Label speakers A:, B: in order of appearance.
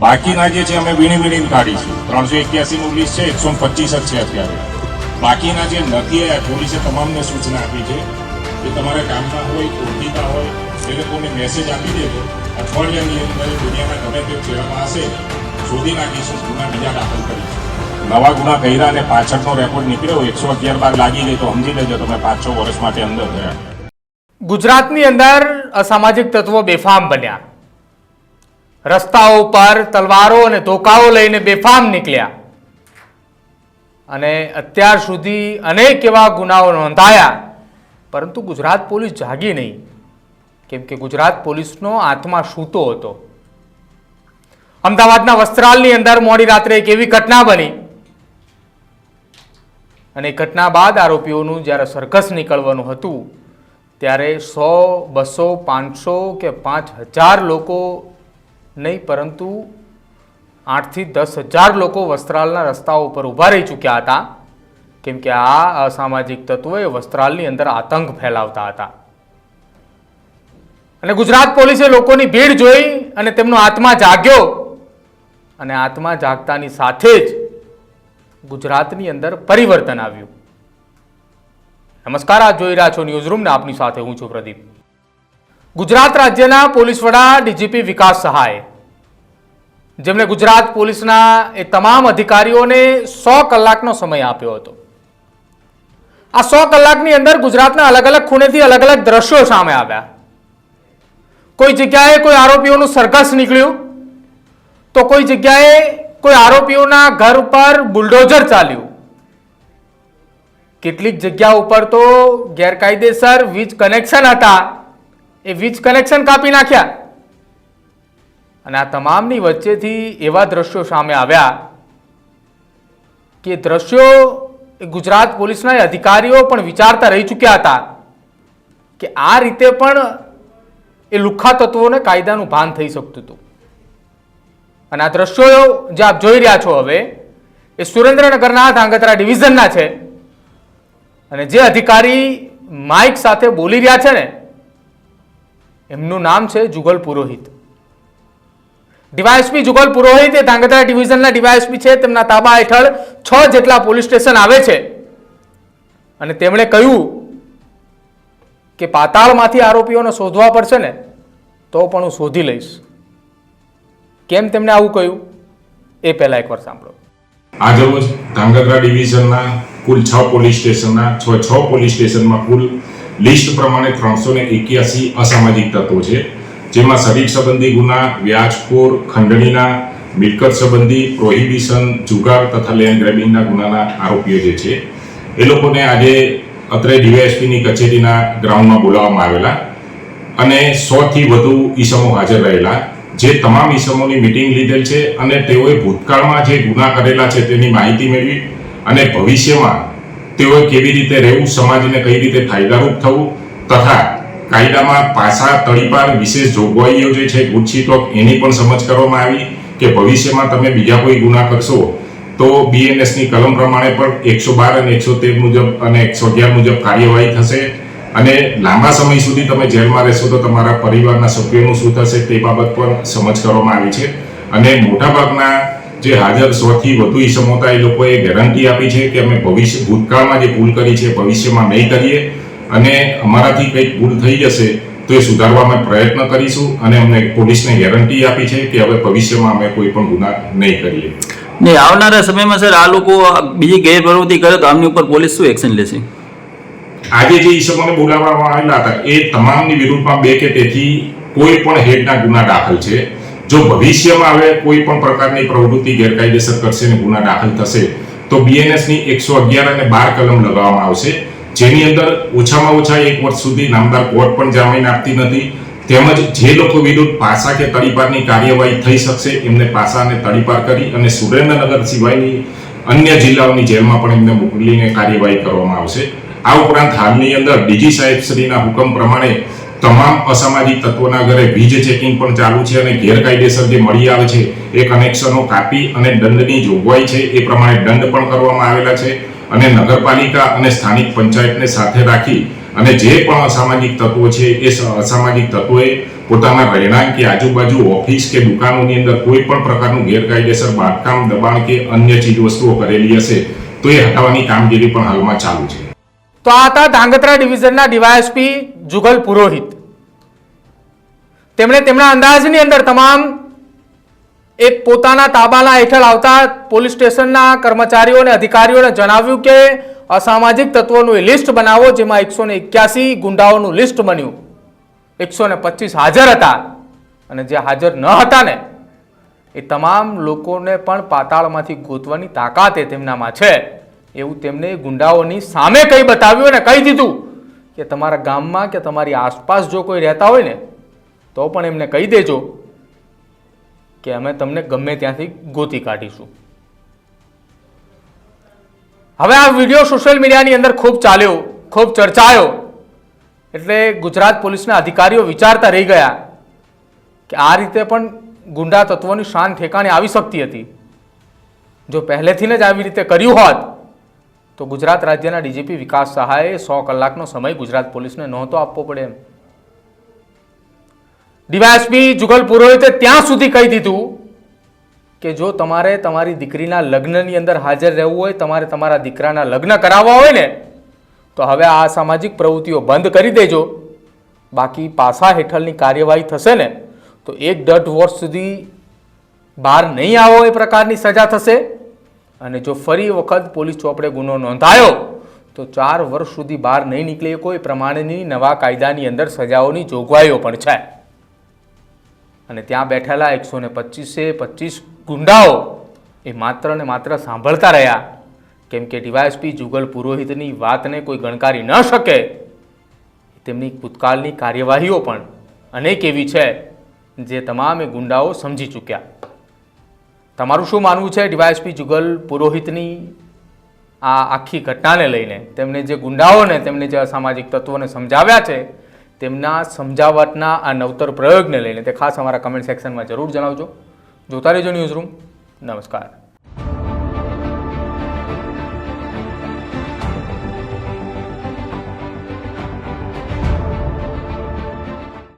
A: બાકીના જે છે અમે વીણીને કાઢી છે. 381 નું લિસ્ટ છે, 125 જ છે અત્યારે. બાકીના જે નથી આવ્યા, પોલીસે તમામને સૂચના આપી છે કે તમારે કામના હોય, ઓળખીતા હોય એ લોકોને મેસેજ આપી દેજો. અઠવાડિયાની અંદર દુનિયાના ગમે તે છેડામાં હશે શોધી નાખીશું, ગુના બીજા દાખલ કરીશું. નવા ગુના કર્યા અને પાછળનો રેકોર્ડ નીકળ્યો 111 બાર લાગી ગઈ તો સમજી લેજો તમે 5-6 વર્ષ માટે અંદર ગયા.
B: ગુજરાતની અંદર અસામાજિક તત્વો બેફામ બન્યા. રસ્તાઓ પર તલવારો અને ધોકાઓ લઈને બેફામ નીકળ્યા અને અત્યાર સુધી અનેક એવા ગુનાઓ નોંધાયા, પરંતુ ગુજરાત પોલીસ જાગી નહીં, કેમ કે ગુજરાત પોલીસનો આત્મા સૂતો હતો. અમદાવાદના વસ્ત્રાલની અંદર મોડી રાત્રે એક એવી ઘટના બની અને એ ઘટના બાદ આરોપીઓનું જ્યારે સર્કસ નીકળવાનું હતું ત્યારે 100, 200, 500 કે 5000 લોકો નહીં, પરંતુ 8 થી 10,000 લોકો વસ્ત્રાલના રસ્તાઓ ઉપર ઊભા રહી ચૂક્યા હતા, કેમ કે આ અસામાજિક તત્વોએ વસ્ત્રાલની અંદર આતંક ફેલાવતા હતા. અને ગુજરાત પોલીસે લોકોની ભીડ જોઈ અને તેમનો આત્મા જાગ્યો અને આત્મા જાગતાની સાથે જ ગુજરાતની અંદર પરિવર્તન આવ્યું. નમસ્કાર, આપ જોઈ રહ્યા છો ન્યૂઝરૂમ ને આપની સાથે હું છું પ્રદીપ. ગુજરાત રાજ્યના પોલીસ વડા ડીજીપી વિકાસ સહાય, જેમણે ગુજરાત પોલીસના એ તમામ અધિકારીઓને 100 કલાકનો સમય આપ્યો હતો. આ 100 કલાકની અંદર ગુજરાતના અલગ અલગ ખૂણેથી અલગ અલગ દ્રશ્યો સામે આવ્યા. કોઈ જગ્યાએ કોઈ આરોપીઓનું સર્કસ નીકળ્યું તો કોઈ જગ્યાએ કોઈ આરોપીઓના ઘર પર બુલડોઝર ચાલ્યું. કેટલીક જગ્યા ઉપર તો ગેરકાયદેસર વીજ કનેક્શન હતા, એ વીજ કનેક્શન કાપી નાખ્યા. અને આ તમામની વચ્ચેથી એવા દ્રશ્યો સામે આવ્યા કે દ્રશ્યો ગુજરાત પોલીસના અધિકારીઓ પણ વિચારતા રહી ચૂક્યા હતા કે આ રીતે પણ એ લુખ્ખા તત્વોને કાયદાનું ભાન થઈ શકતું હતું. અને આ દ્રશ્યો જે આપ જોઈ રહ્યા છો હવે એ સુરેન્દ્રનગરના ધાંગધ્રા ડિવિઝનના છે. અને જે અધિકારી માઇક સાથે બોલી રહ્યા છે ને, એમનું નામ છે જુગલ પુરોહિત. ડીવાયએસપી જુગલ પુરોહિત એ ધાંગધ્રા ડિવિઝનના ડીવાયએસપી છે. તેમના તાબા હેઠળ 6 જેટલા પોલીસ સ્ટેશન આવે છે. અને તેમણે કહ્યું કે પાતાળમાંથી આરોપીઓને શોધવા પડશે ને તો પણ હું શોધી લઈશ. કેમ તેમણે આવું કહ્યું એ પહેલા એકવાર સાંભળો.
A: આજરોજ ધાંગધ્રા ડિવિઝનના કુલ 6 પોલીસ સ્ટેશનના 6 પોલીસ સ્ટેશનમાં કુલ લિસ્ટ પ્રમાણે 381 અસામાજિક તત્વો છે, જેમાં શરીર સંબંધી ગુના, વ્યાજખોર, ખંડણીના, મિલકત સંબંધી, પ્રોહિબિશન, જુગાર તથા લેન્ડ ગ્રેબિંગના ગુનાના આરોપીઓ જે છે એ લોકોને આજે અત્રે ડીવાયએસપીની કચેરીના ગ્રાઉન્ડમાં બોલાવવામાં આવેલા અને 100 થી વધુ ઈસમો હાજર રહેલા. જે તમામ ઈસમોની મિટિંગ લીધેલ છે અને તેઓએ ભૂતકાળમાં જે ગુના કરેલા છે તેની માહિતી મેળવી અને ભવિષ્યમાં તેઓએ કેવી રીતે રહેવું, સમાજને કઈ રીતે ફાયદારૂપ થવું તથા કાયદામાં પાસા તડીપાર વિશેષ જોગવાઈઓ જે છે ગુજસીટોક એની પણ સમજ કરવામાં આવી કે ભવિષ્યમાં તમે બીજા કોઈ ગુના કરશો તો બીએનએસની કલમ પ્રમાણે પણ 112 અને 113 મુજબ અને 111 મુજબ કાર્યવાહી થશે અને લાંબા સમય સુધી તમે જેલમાં રહેશો તો તમારા પરિવારના સભ્યોનું શું થશે તે બાબત પર સમજ કરવામાં આવી છે. અને મોટાભાગના જે હાજર 100 થી વધુ ઈસમો હતા એ લોકોએ ગેરંટી આપી છે કે અમે ભૂતકાળમાં જે ભૂલ કરી છે ભવિષ્યમાં નહીં કરીએ અને અમારાથી કંઈક ભૂલ થઈ જશે તો એ સુધારવામાં પ્રયત્ન કરીશું. અને અમને પોલીસને ગેરંટી આપી છે કે હવે ભવિષ્યમાં અમે કોઈ પણ ગુના નહીં કરીએ.
C: નહીં, આવનારા સમયમાં સર આ લોકો બીજી ગેરપ્રવૃત્તિ કરે તો આમની ઉપર પોલીસ શું એક્શન લેશે?
A: આજે જે ઈસમોને બોલાવવામાં આવેલા હતા એ તમામની વિરુદ્ધમાં 2 કે તેથી કોઈ પણ હેડના ગુના દાખલ છે. જો ભવિષ્યમાં હવે કોઈ પણ પ્રકારની પ્રવૃત્તિ ગેરકાયદેસર કરશે ને ગુના દાખલ થશે તો બીએનએસની 111 અને 12 કલમ લગાવવામાં આવશે, જેની અંદર ઓછામાં ઓછા 1 વર્ષ સુધી નામદાર કોર્ટ પણ જામીન આપતી નથી. તેમજ જે લોકો વિરુદ્ધ પાસા કે તડીપારની કાર્યવાહી થઈ શકશે એમને પાસા અને તડીપાર કરી અને સુરેન્દ્રનગર સિવાયની અન્ય જિલ્લાઓની જેલમાં પણ એમને મોકલીને કાર્યવાહી કરવામાં આવશે. આ ઉપરાંત હાલની અંદર ડીજી સાહેબશ્રીના હુકમ પ્રમાણે તમામ અસામાજિક તત્વોના ઘરે વીજ ચેકિંગ પણ ચાલુ છે અને ગેરકાયદેસર જે મળી આવે છે એ કનેક્શનો કાપી અને દંડની જોગવાઈ છે એ પ્રમાણે દંડ પણ કરવામાં આવેલા છે. અને નગરપાલિકા અને સ્થાનિક પંચાયતને સાથે રાખી અને જે પણ અસામાજિક તત્વો છે એ અસામાજિક તત્વોએ પોતાના રહેણાંક કે આજુબાજુ ઓફિસ કે દુકાનોની અંદર કોઈ પણ પ્રકારનું ગેરકાયદેસર બાંધકામ, દબાણ કે અન્ય ચીજ વસ્તુઓ કરેલી હશે તો એ હટાવવાની કામગીરી પણ હાલમાં ચાલુ છે.
B: તો આ હતા ધાંગધ્રા ડિવિઝનના ડીવાયએસપી જુગલ પુરોહિત. તેમણે તેમના અંદાજની અંદર તમામ એક પોતાના તાબાના હેઠળ આવતા પોલીસ સ્ટેશનના કર્મચારીઓને અધિકારીઓને જણાવ્યું કે અસામાજિક તત્વોનું લિસ્ટ બનાવો, જેમાં 181 ગુંડાઓનું લિસ્ટ બન્યું. 125 હાજર હતા અને જે હાજર ન હતા ને એ તમામ લોકોને પણ પાતાળમાંથી ગોતવાની તાકાત એ તેમનામાં છે એવું તેમને ગુંડાઓની સામે કહી બતાવ્યું અને કહી દીધું કે તમારા ગામમાં કે તમારી આસપાસ જો કોઈ રહેતા હોય ને તો પણ એમને કહી દેજો કે અમે તમને ગમે ત્યાંથી ગોતી કાઢીશું. હવે આ વિડીયો સોશિયલ મીડિયાની અંદર ખૂબ ચાલ્યો, ખૂબ ચર્ચાયો, એટલે ગુજરાત પોલીસના અધિકારીઓ વિચારતા રહી ગયા કે આ રીતે પણ ગુંડા તત્વોની શાન ઠેકાણે આવી શકતી હતી. જો પહેલેથી જ આવી રીતે કર્યું હોત તો ગુજરાત રાજ્યના ડીજીપી વિકાસ સહાયે 100 કલાકનો સમય ગુજરાત પોલીસને નહોતો આપવો પડે એમ. ડીવાયએસપી જુગલ પુરોહિતે ત્યાં સુધી કહી દીધું કે જો તમારે તમારી દીકરીના લગ્નની અંદર હાજર રહેવું હોય, તમારે તમારા દીકરાના લગ્ન કરાવવા હોય ને તો હવે આ સામાજિક પ્રવૃત્તિઓ બંધ કરી દેજો, બાકી પાસા હેઠળની કાર્યવાહી થશે ને તો 1.5 વર્ષ સુધી બહાર નહીં આવો એ પ્રકારની સજા થશે, અને જો ફરી વખત પોલીસ ચોપડે ગુનો નોંધાયો તો 4 વર્ષ સુધી બહાર નહીં નીકળે કોઈ પ્રમાણેની નવા કાયદાની અંદર સજાઓની જોગવાઈઓ પણ છે. અને ત્યાં બેઠેલા 125 ગુંડાઓ એ માત્ર ને માત્ર સાંભળતા રહ્યા, કેમ કે ડીવાયએસપી જુગલ પુરોહિતની વાતને કોઈ ગણકારી ન શકે. તેમની ભૂતકાળની કાર્યવાહીઓ પણ અનેક એવી છે જે તમામે ગુંડાઓ સમજી ચૂક્યા. તમારું શું માનવું છે ડીવાયએસપી જુગલ પુરોહિતની આ આખી ઘટનાને લઈને? તેમને જે ગુંડાઓને, તેમને જે અસામાજિક તત્વોને સમજાવ્યા છે, તેમના સમજાવટના આ નવતર પ્રયોગને લઈને તે ખાસ અમારા કમેન્ટ સેક્શનમાં જરૂર જણાવજો. જોતા રહેજો ન્યૂઝરૂમ. નમસ્કાર.